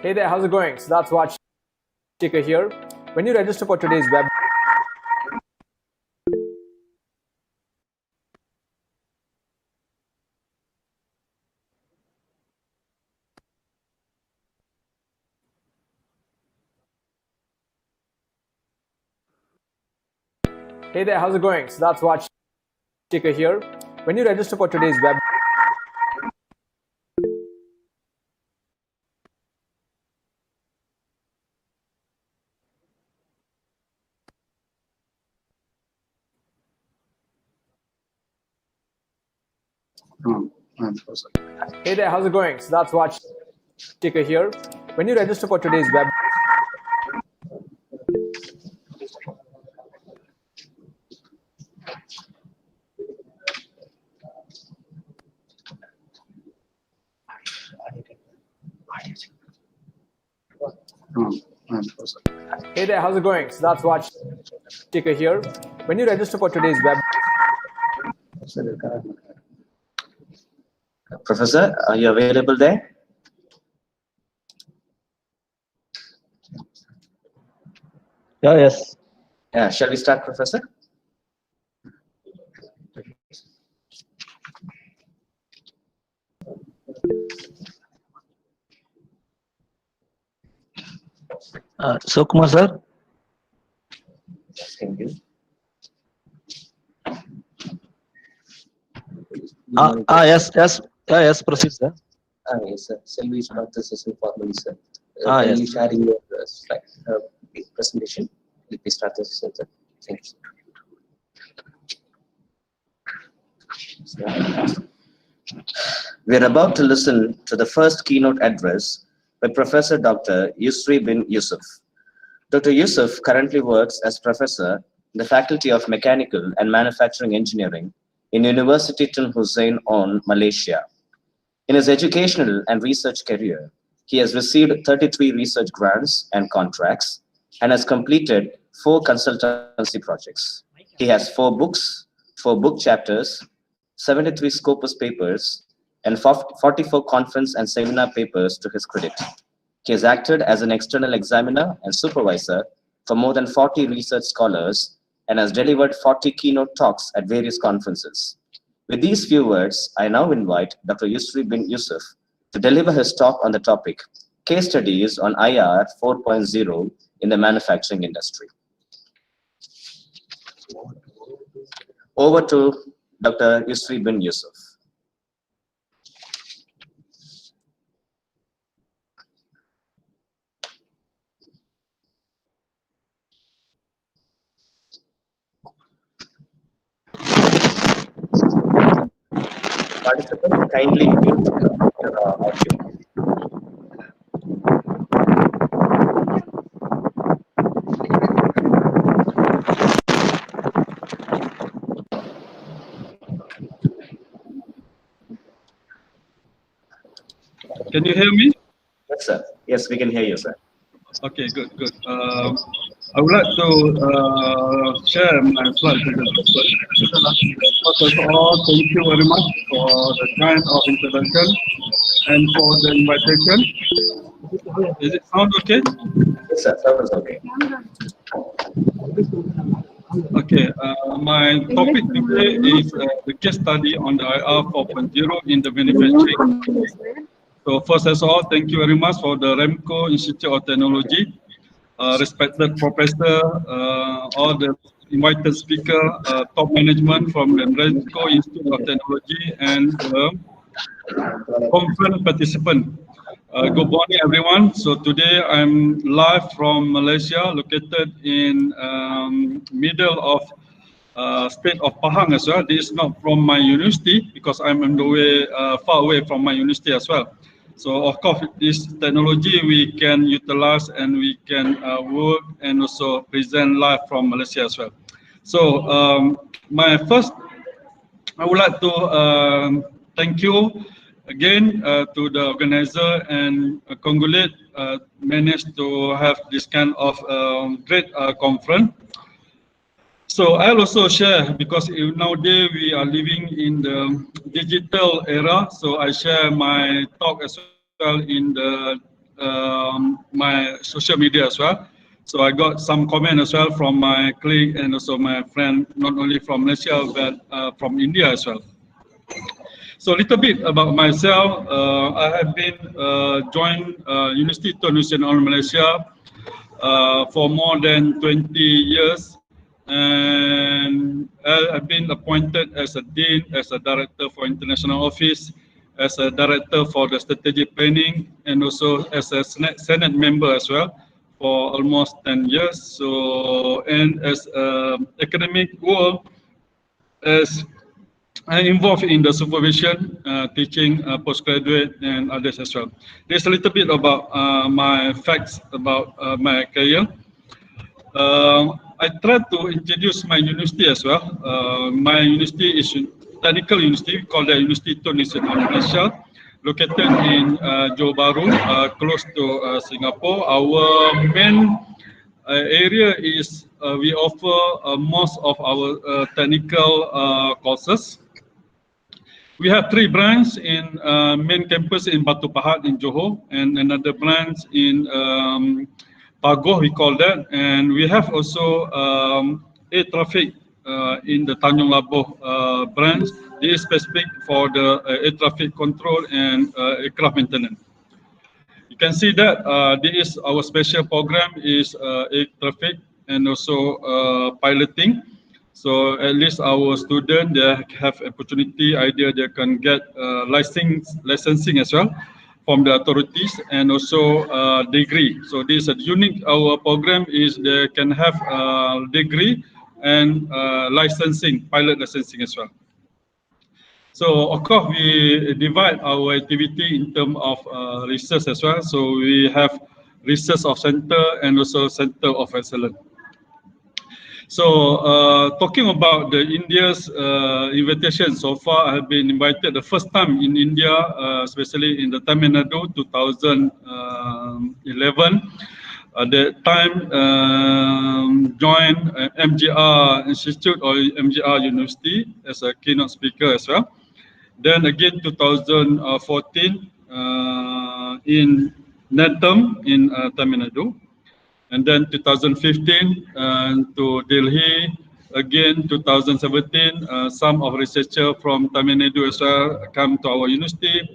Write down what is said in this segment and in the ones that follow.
Hey there, how's it going? So that's Watch Sticker here. When you register for today's web, hey there, how's it going? So that's Watch Sticker here. When you register for today's web, hey there, how's it going? So that's Watch Sticker here. When you register for today's web, hey there, how's it going? So that's Watch Sticker here. When you register for today's web, Professor, are you available there? Yeah, yes. Yeah, shall we start, Professor? So Kumar sir. Thank you. Yes, yes, proceed, sir. Yes, sir. Shall we start the session formally, sir? Yes. You sharing your slide, presentation. Let me start the session, sir. Thank you. We are about to listen to the first keynote address by Professor Dr. Yusri bin Yusof. Dr. Yusof currently works as professor in the Faculty of Mechanical and Manufacturing Engineering in Universiti Tun Hussein on Malaysia. In his educational and research career, he has received 33 research grants and contracts and has completed 4 consultancy projects. He has 4 books, 4 book chapters, 73 Scopus papers, and 44 conference and seminar papers to his credit. He has acted as an external examiner and supervisor for more than 40 research scholars and has delivered 40 keynote talks at various conferences. With these few words, I now invite Dr. Yusri bin Yusof to deliver his talk on the topic, Case Studies on IR 4.0 in the Manufacturing Industry. Over to Dr. Yusri bin Yusof. Participants, kindly mute your audio. Can you hear me? Yes, sir. Yes, we can hear you, sir. Okay, good. I would like to share my slide presentation. First of all, thank you very much for the kind of introduction and for the invitation. Is it sound okay? Yes, sir. That was okay. Okay, my topic today is the case study on the IR 4.0 in the manufacturing. So first of all, thank you very much for the Ramco Institute of Technology, respected professor, all the invited speaker, top management from the Ramco Institute of Technology, and conference participant. Good morning, everyone. So today I'm live from Malaysia, located in middle of state of Pahang as well. This is not from my university because I'm on the way far away from my university as well. So of course, this technology we can utilize and we can work and also present live from Malaysia as well. So my first, I would like to thank you again to the organizer and congratulate managed to have this kind of great conference. So I'll also share, because nowadays we are living in the digital era, so I share my talk as well in the my social media as well. So I got some comment as well from my colleague and also my friend, not only from Malaysia but from India as well. So a little bit about myself. I have been joined Universiti Tun Hussein in Malaysia for more than 20 years. And I've been appointed as a dean, as a director for international office, as a director for the strategic planning, and also as a Senate member as well for almost 10 years. So, and as academic world, as I'm involved in the supervision, teaching postgraduate and others as well. There's a little bit about my facts about my career. I tried to introduce my university as well. My university is technical university, we call that Universiti Tun Hussein Malaysia, located in Johor Bahru, close to Singapore. Our main area is we offer most of our technical courses. We have 3 branches in main campus in Batu Pahat in Johor, and another branch in Pagoh, we call that, and we have also air traffic in the Tanjung Labuh branch. This is specific for the air traffic control and aircraft maintenance. You can see that this is our special program is air traffic and also piloting. So at least our students, they have opportunity, idea they can get licensing as well from the authorities, and also degree. So this is a unique, our program is they can have degree and licensing, pilot licensing as well. So of course we divide our activity in terms of research as well. So we have research of center and also center of excellence. So talking about the India's invitation, so far I have been invited the first time in India, especially in the Tamil Nadu 2011. At that time, joined MGR Institute or MGR University as a keynote speaker as well. Then again 2014 in Netam in Tamil Nadu. And then 2015 to Delhi, again 2017, some of researchers from Tamil Nadu as well come to our university.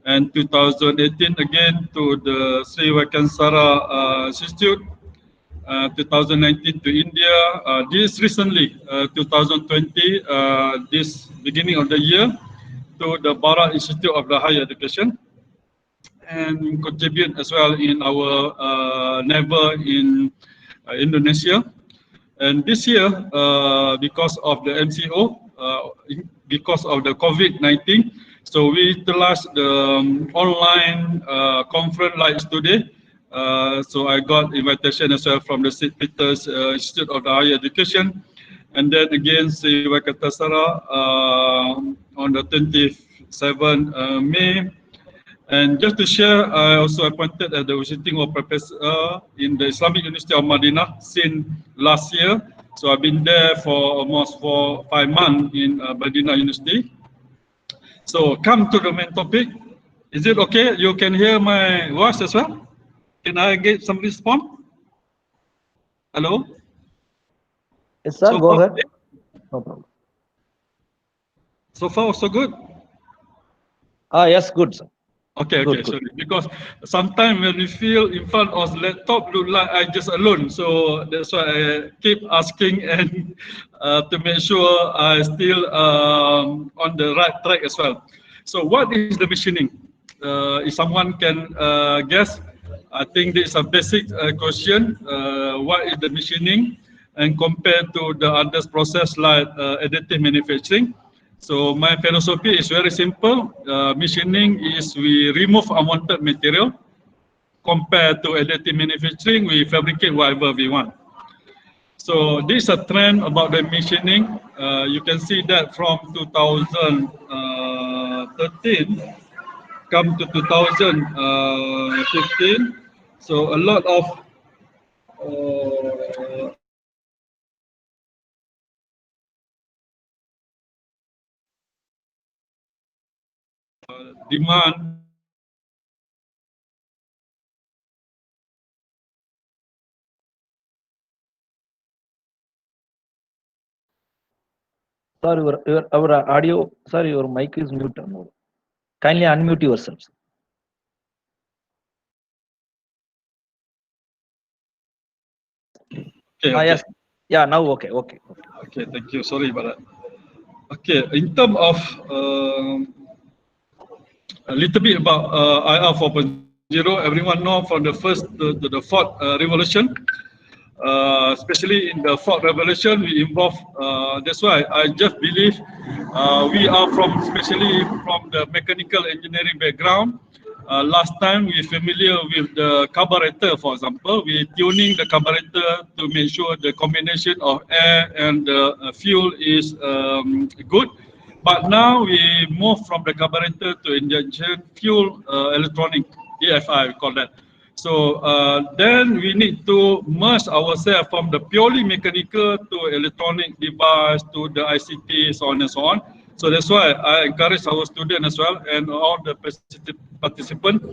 And 2018 again to the Sri Vakansara Institute, 2019 to India. This recently, 2020, this beginning of the year, to the Bharat Institute of the Higher Education, and contribute as well in our neighbor in Indonesia. And this year, because of the MCO, because of the COVID-19, so we utilized the online conference like today. So I got invitation as well from the St. Peter's Institute of the Higher Education. And then again, Sri Vakatasara on the 27th May. And just to share, I also appointed as the visiting professor in the Islamic University of Madinah since last year. So I've been there for almost 5 months in Madinah University. So come to the main topic. Is it okay? You can hear my voice as well? Can I get some response? Hello? Yes, sir, So go far, ahead. No problem. So far, so good? Yes, good, sir. Okay, Good, okay, good. sorry. Because sometimes when we feel in front of the laptop, look like I just alone. So that's why I keep asking and to make sure I still on the right track as well. So what is the machining? If someone can guess, I think this is a basic question. What is the machining? And compared to the other process like additive manufacturing. So my philosophy is very simple. Machining is we remove unwanted material. Compared to additive manufacturing, we fabricate whatever we want. So this is a trend about the machining. You can see that from 2013 come to 2015. So a lot of demand. Sorry, our audio, sorry, your mic is muted. Kindly unmute yourself. Okay, okay. Yes. Yeah, now okay, okay. Okay, thank you. Sorry about that. Okay, in terms of a little bit about IR 4.0, everyone know from the first to the fourth revolution, especially in the fourth revolution, we involve. That's why I just believe we are especially from the mechanical engineering background. Last time we familiar with the carburetor, for example, we tuning the carburetor to make sure the combination of air and the fuel is good. But now we move from the carburetor to injection fuel electronic, EFI we call that. So then we need to merge ourselves from the purely mechanical to electronic device to the ICT, so on and so on. So that's why I encourage our students as well and all the participants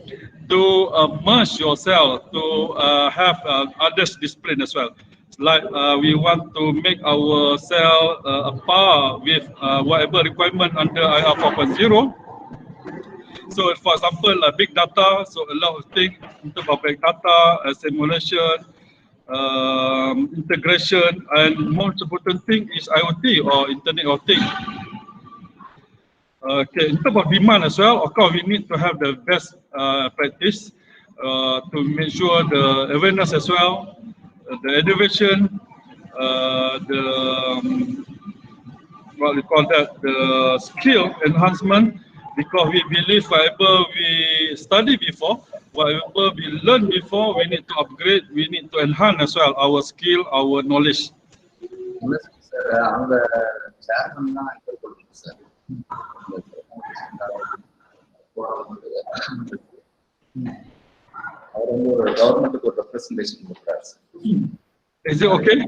to merge yourself to have others discipline as well. Like we want to make our cell a par with whatever requirement under IR 4.0. So for example, big data, so a lot of things in terms of big data, simulation, integration, and most important thing is IoT or Internet of Things. Okay, in terms of demand as well, of course, we need to have the best practice to make sure the awareness as well, the innovation, what we call that, the skill enhancement, because we believe whatever we study before, whatever we learn before, we need to upgrade, we need to enhance as well our skill, our knowledge. Is it okay?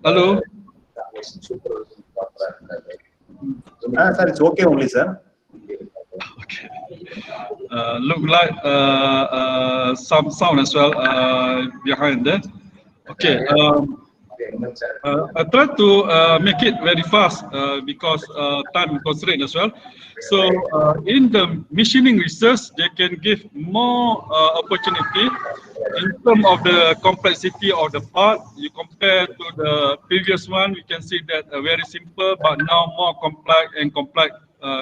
Hello? Sir, it's okay only, sir. Okay. Look like some sound as well behind there. Okay. I try to make it very fast because time constraint as well. So in the machining research, they can give more opportunity in terms of the complexity of the part. You compare to the previous one, we can see that very simple, but now more complex and complex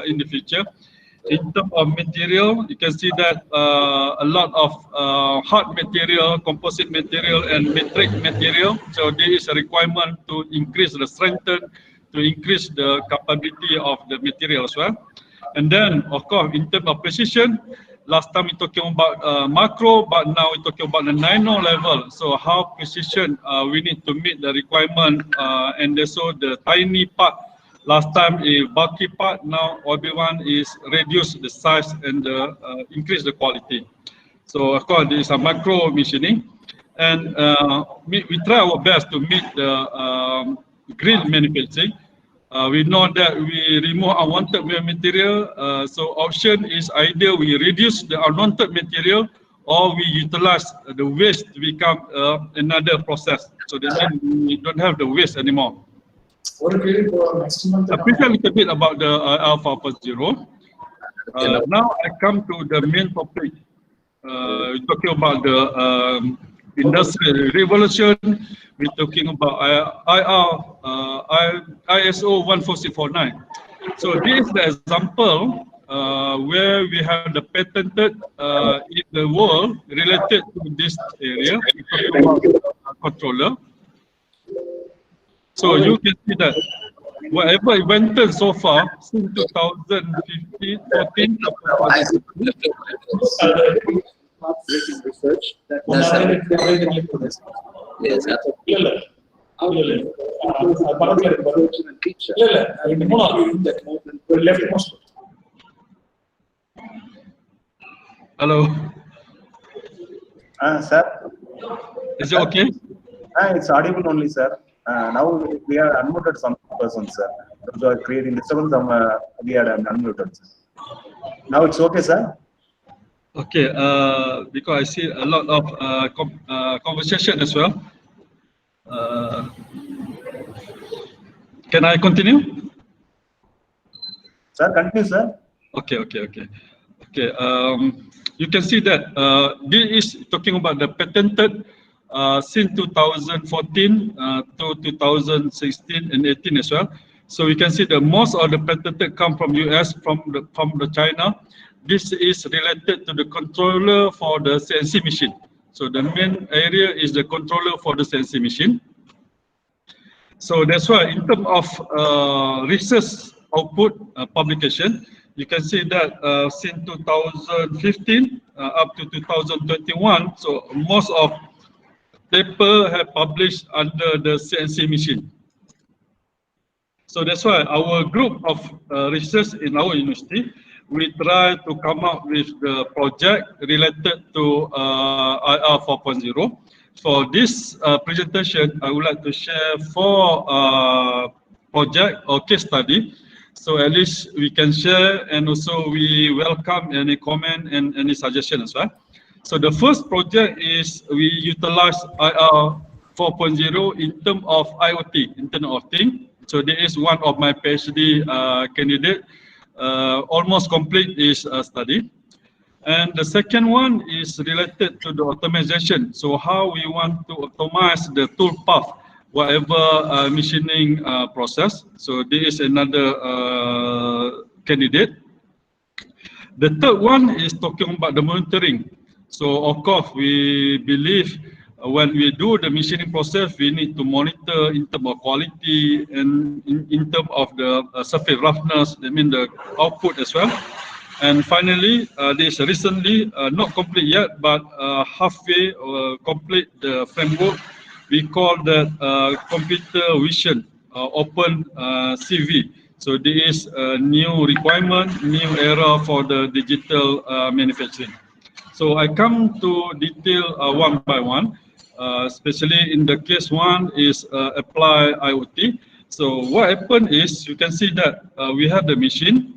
in the future. In terms of material, you can see that a lot of hard material, composite material, and metric material. So there is a requirement to increase the strength, to increase the capability of the material as well. And then, of course, in terms of precision, last time we're talking about macro, but now we're talking about the nano level. So how precision we need to meet the requirement, and also the tiny part. Last time a bulky part, now everyone is reduce the size and increase the quality. So of course this is a macro machining, and we try our best to meet the green manufacturing. We know that we remove unwanted material, so option is either we reduce the unwanted material or we utilize the waste to become another process. So that means we don't have the waste anymore. I present a little bit about the Alpha 4.0. Now I come to the main topic. We're talking about the industrial revolution. We're talking about ISO 14649. So this is the example where we have the patented in the world related to this area. We're talking about controller. So you can see that whatever invented so far since 2015, 14, research that hello. Sir. Is it okay? It's audible only, sir. Now we are unmuted some persons, sir. So creating disturbance, we are unmuted. Now it's okay, sir. Okay, because I see a lot of conversation as well. Can I continue? Sir, continue, sir. Okay. You can see that this is talking about the patented since 2014 to 2016 and 18 as well. So we can see that most of the patented come from US, from the China. This is related to the controller for the CNC machine. So the main area is the controller for the CNC machine. So that's why in terms of research output publication, you can see that since 2015 up to 2021, so most of paper have published under the CNC machine. So that's why our group of research in our university, we try to come up with the project related to IR 4.0. For this presentation, I would like to share 4 project or case study. So at least we can share, and also we welcome any comment and any suggestion as well. So the first project is we utilize IR 4.0 in terms of IoT, Internet of Things. So this is one of my PhD candidate, almost complete this study. And the second one is related to the automation. So how we want to optimize the tool path, whatever machining process. So this is another candidate. The third one is talking about the monitoring. So of course, we believe when we do the machining process, we need to monitor in terms of quality and in terms of the surface roughness, I mean the output as well. And finally, this recently, not complete yet, but halfway complete the framework. We call that computer vision open CV. So this is a new requirement, new era for the digital manufacturing. So I come to detail one by one, especially in the case one is apply IoT. So what happened is you can see that we have the machine.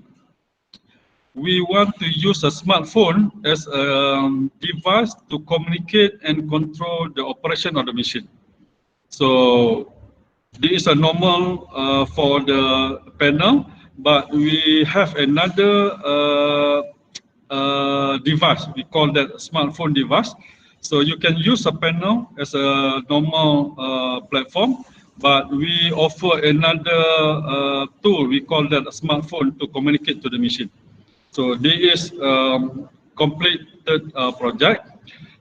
We want to use a smartphone as a device to communicate and control the operation of the machine. So this is a normal for the panel, but we have another device. We call that smartphone device. So you can use a panel as a normal platform, but we offer another tool. We call that a smartphone to communicate to the machine. So this is completed project.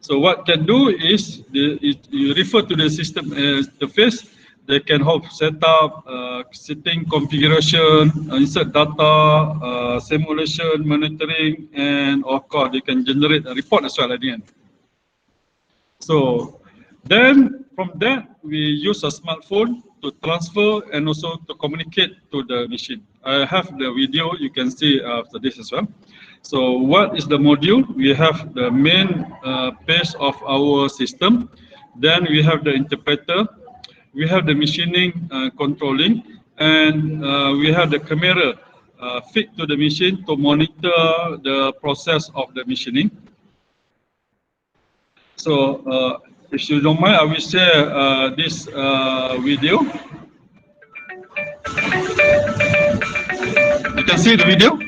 So what can do is you refer to the system interface. They can help set up, setting configuration, insert data, simulation, monitoring, and of course they can generate a report as well at the end. So then from that we use a smartphone to transfer and also to communicate to the machine. I have the video, you can see after this as well. So what is the module? We have the main base of our system. Then we have the interpreter. We have the machining controlling, and we have the camera fit to the machine to monitor the process of the machining. So if you don't mind, I will share this video. You can see the video?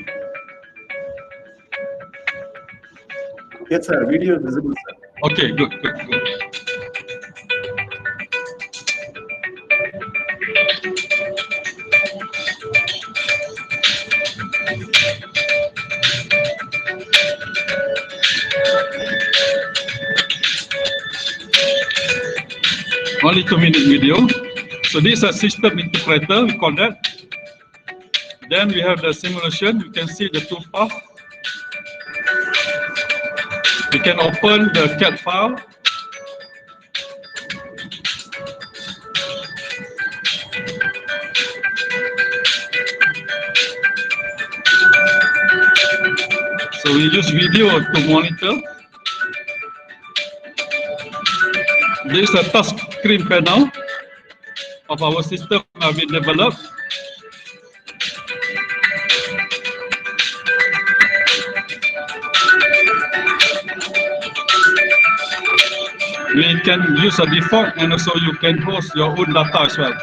Yes, sir. Video is visible, sir. Okay, good. Only 2-minute video. So this is a system interpreter, we call that. Then we have the simulation. You can see the toolpath. We can open the CAD file. So we use video to monitor. This is a touch screen panel of our system have been developed. We can use a default, and also you can host your own data as well.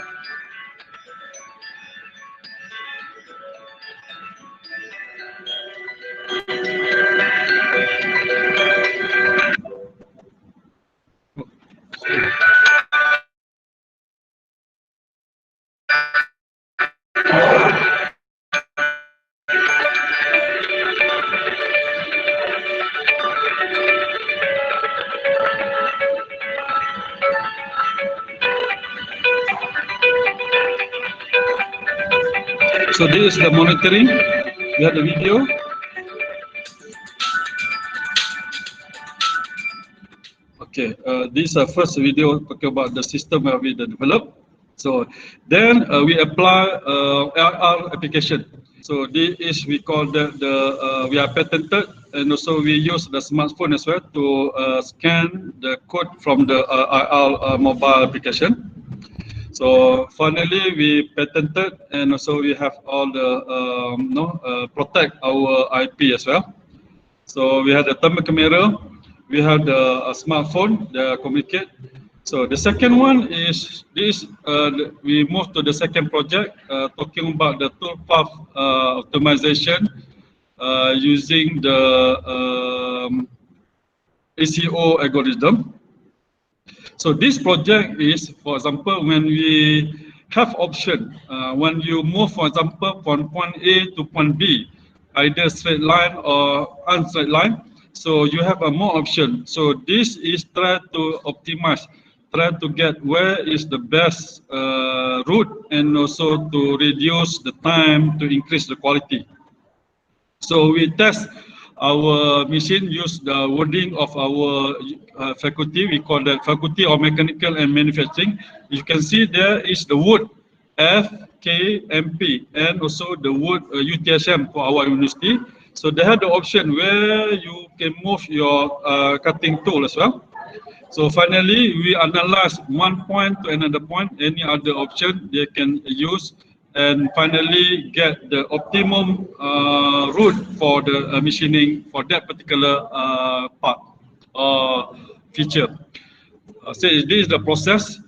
So this is the monitoring. We have the video. Okay, this is our first video talking about the system that we developed. So then we apply AR application. So this is, we call that we are patented, and also we use the smartphone as well to scan the code from the AR mobile application. So finally, we patented, and also we have all the protect our IP as well. So we have the thermal camera, we have the smartphone, the communicate. So the second one is this. We move to the second project, talking about the toolpath optimization using the ACO algorithm. So this project is, for example, when we have option, when you move, for example, from point A to point B, either straight line or unstraight line, So you have a more option. So this is try to optimize, try to get where is the best route, and also to reduce the time to increase the quality. So we test our machine, use the wording of our faculty. We call that Faculty of Mechanical and Manufacturing. You can see there is the word FKMP and also the word UTSM for our university. So they have the option where you can move your cutting tool as well. So finally, we analyze one point to another point, any other option they can use, and finally get the optimum route for the machining for that particular part or feature. So this is the process.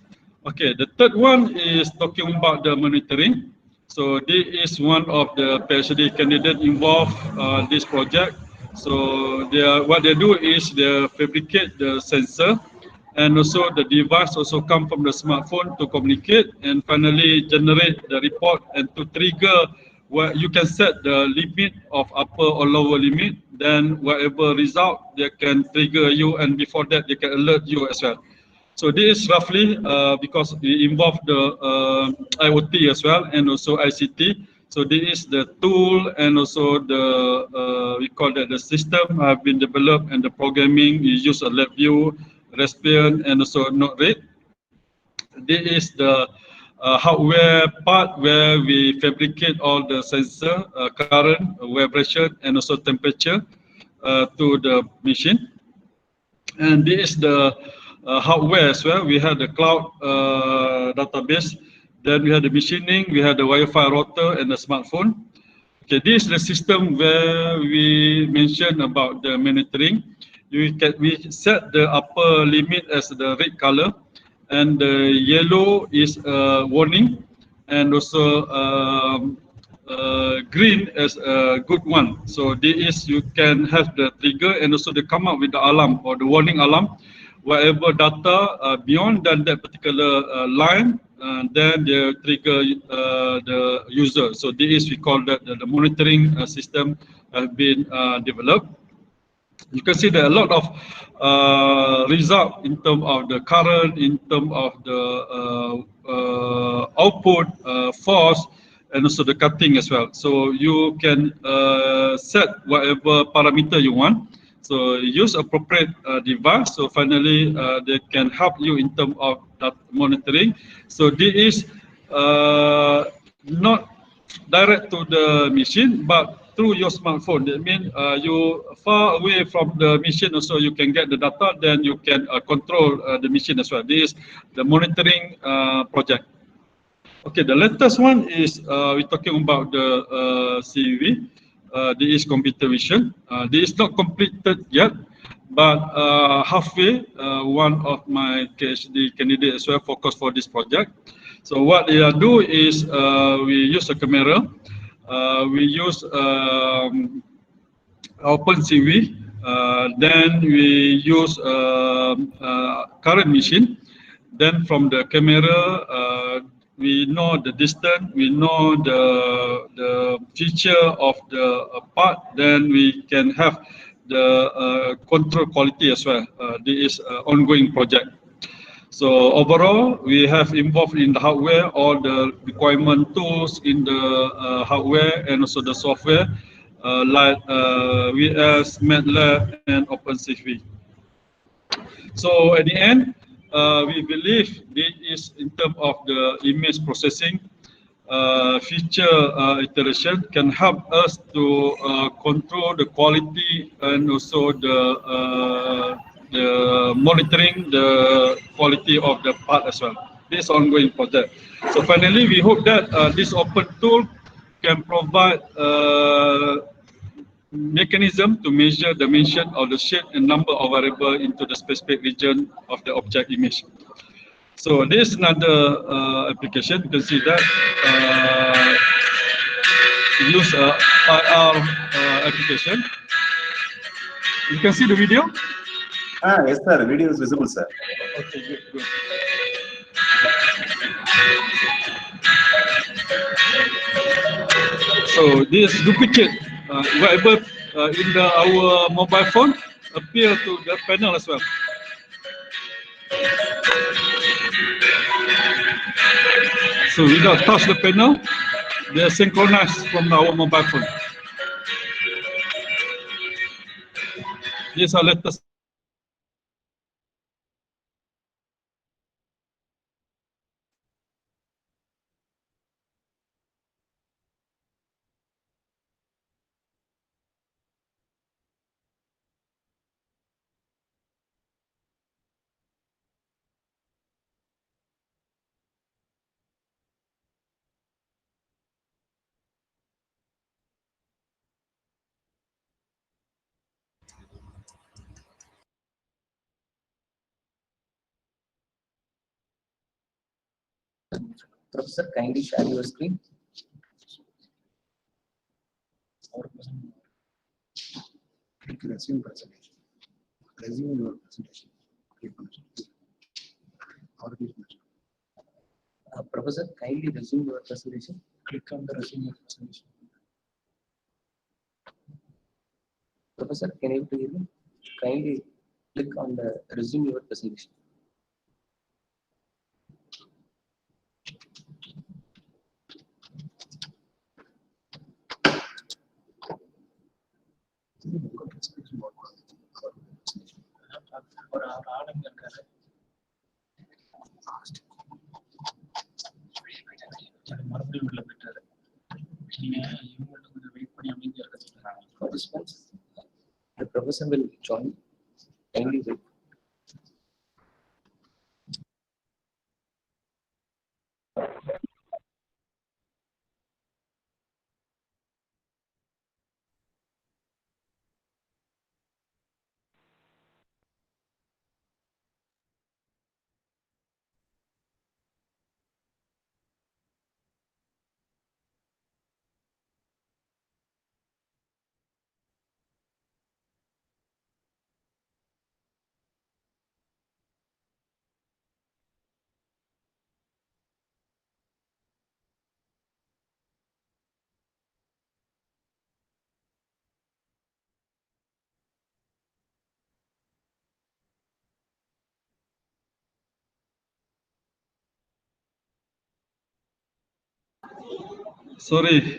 Okay, the third one is talking about the monitoring. So this is one of the PhD candidates involved this project. So what they do is they fabricate the sensor, and also the device also come from the smartphone to communicate, and finally generate the report, and to trigger where you can set the limit of upper or lower limit. Then whatever result they can trigger you, and before that they can alert you as well. So this is roughly because we involve the IoT as well, and also ICT. So this is the tool, and also the we call that the system have been developed, and the programming we use a LabVIEW, Raspbian, and also Node-RED. This is the hardware part where we fabricate all the sensor, current, vibration, and also temperature to the machine. And this is the hardware as well. We have the cloud database. Then we have the machining, we have the Wi-Fi router and the smartphone. Okay, this is the system where we mentioned about the monitoring. We set the upper limit as the red color, and the yellow is a warning, and also green as a good one. So this is you can have the trigger, and also they come up with the alarm or the warning alarm. Whatever data beyond that particular line, then they trigger the user. So this is we call that the monitoring system have been developed. You can see there are a lot of result in terms of the current, in terms of the output, force, and also the cutting as well. So you can set whatever parameter you want. So use appropriate device. So finally, they can help you in terms of that monitoring. So this is not direct to the machine, but through your smartphone. That means you far away from the machine, also you can get the data. Then you can control the machine as well. This is the monitoring project. Okay, the latest one is we're talking about the CVV. This is computer vision. This is not completed yet, but halfway, one of my PhD candidates as well focus for this project. So what they do is we use a camera, we use OpenCV, then we use current machine. Then from the camera, we know the distance, we know the feature of the part, then we can have the control quality as well. This is an ongoing project. So overall, we have involved in the hardware, all the requirement tools in the hardware, and also the software, like VS, MATLAB, and OpenCV. So at the end, we believe this is in terms of the image processing, feature iteration can help us to control the quality, and also the monitoring the quality of the part as well. This ongoing project. So finally, we hope that this open tool can provide mechanism to measure dimension of the shape and number of variables into the specific region of the object image. So this is another application. You can see that use a IR application. You can see the video. Yes, sir. Video is visible, sir. Okay, good. So this duplicate whatever in our mobile phone, appear to the panel as well. So without touch the panel, they are synchronized from our mobile phone. These are latest. Professor, kindly share your screen. Click resume presentation. Resume your presentation. Click on it. Or click on it. Professor, kindly resume your presentation. Click on the resume your presentation. Professor, can you hear me? Kindly click on the resume your presentation. For this one, the professor will join. Kindly wait. Sorry,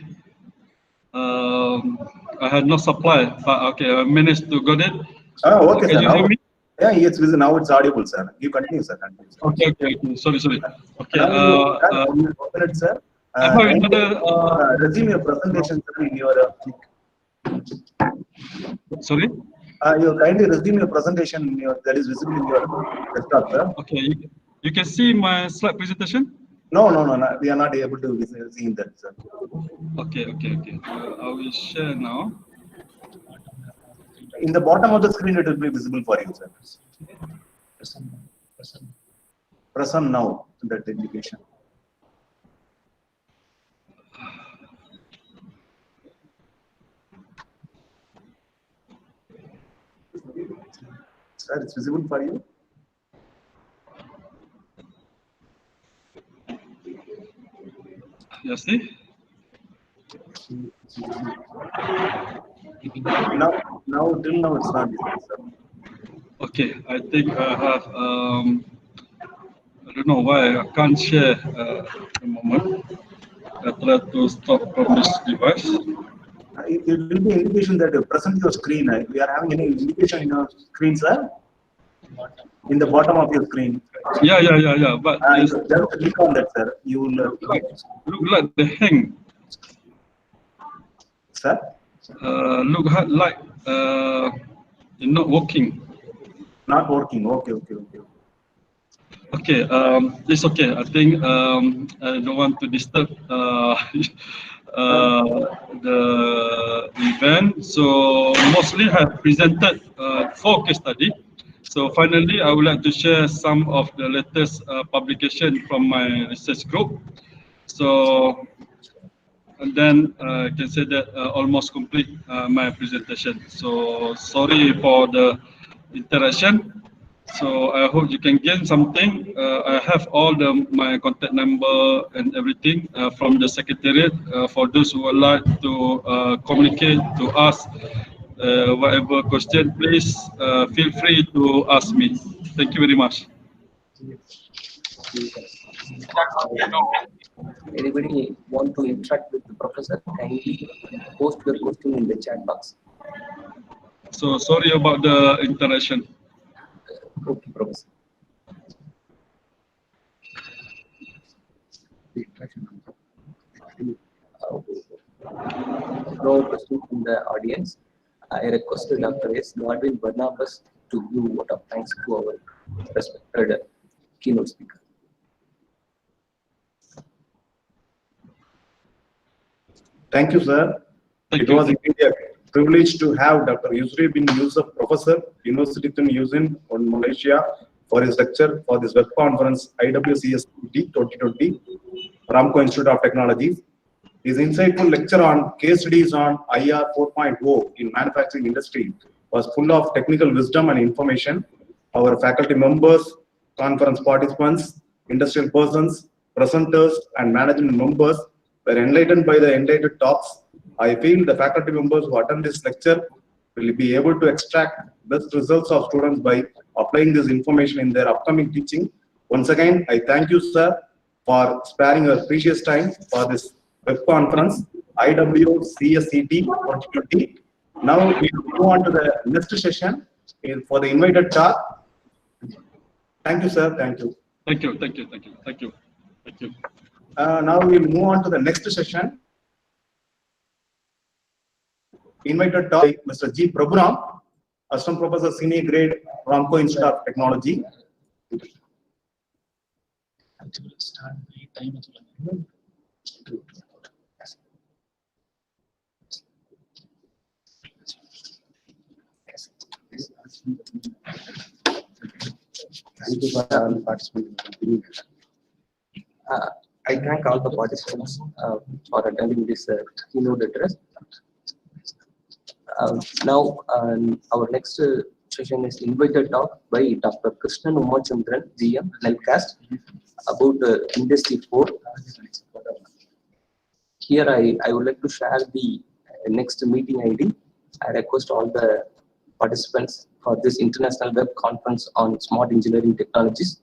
I had no supply, but okay, I managed to get it. Oh, okay, Can sir. you Now, hear me? yeah, it's visible. Now it's audible, sir. You continue, sir. Continue, sir. Okay. Sorry. Okay. Now you can open it, sir. I have Kindly, another. resume your presentation, sir, in your Sorry. you kindly resume your presentation in your, that is visible in your desktop, sir. Okay, you can see my slide presentation. No, we are not able to see that, sir. Okay. I will share now. In the bottom of the screen, it will be visible for you, sir. Press on now, that indication. Sir, it's visible for you. You see? Now till now it's not visible, sir. Okay, I think I have. I don't know why I can't share a moment. I try to stop from this device. It will be an indication that you present your screen. We are having any indication in your screen, sir? In the bottom of your screen. Yeah. But Just click on that, sir. You will look like the hang. Sir? Look like it's not working. Not working. Okay. Okay, it's okay. I think I don't want to disturb the event. So mostly I have presented 4 case study. So finally, I would like to share some of the latest publication from my research group. So and then I can say that almost complete my presentation. So sorry for the interaction. So I hope you can gain something. I have all my contact number and everything from the secretariat for those who would like to communicate to us Whatever question, please feel free to ask me. Thank you very much. Anybody want to interact with the professor? Kindly post your question in the chat box. So sorry about the interaction. Okay, professor. No question from the audience. I requested Dr. S. Godwin Barnabas to give vote of thanks to our respected keynote speaker. Thank you, sir. Thank It you. was indeed a privilege to have Dr. Yusri bin Yusof, Professor, University in Malaysia, for his lecture for this web conference IWCST 2020, Ramco Institute of Technology. His insightful lecture on case studies on IR 4.0 in manufacturing industry was full of technical wisdom and information. Our faculty members, conference participants, industrial persons, presenters, and management members were enlightened by the enlightened talks. I feel the faculty members who attend this lecture will be able to extract best results of students by applying this information in their upcoming teaching. Once again, I thank you, sir, for sparing your precious time for this web conference, IWCSET 2020. Now we move on to the next session for the invited talk. Thank you, sir. Thank you. Thank you. Thank you. Thank you. Thank you. Thank you. Now we'll move on to the next session. Invited talk Mr. G. Prabhuram, Assistant Professor Senior Grade, Ramco Institute of Technology. Thank you for participating. I thank all the participants for attending this keynote address. Now, our next session is invited talk by Dr. Krishnan Umachandran, GM, Nelcast, about Industry 4. Here, I would like to share the next meeting ID. I request all the participants for this international web conference on smart engineering technologies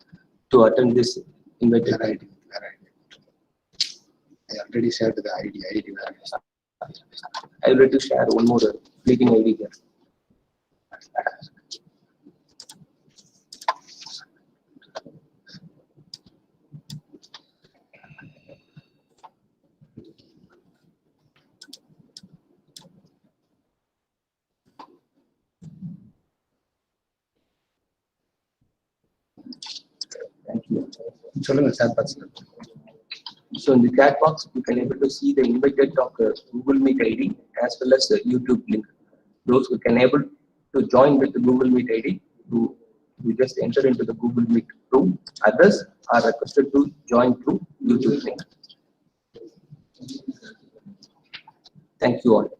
to attend this invited ID. I already shared the ID. I would like to share one more meeting ID here. Thank you. So in the chat box, you can able to see the invited talk Google Meet ID as well as the YouTube link. Those who can able to join with the Google Meet ID, you just enter into the Google Meet room. Others are requested to join through YouTube link. Thank you all.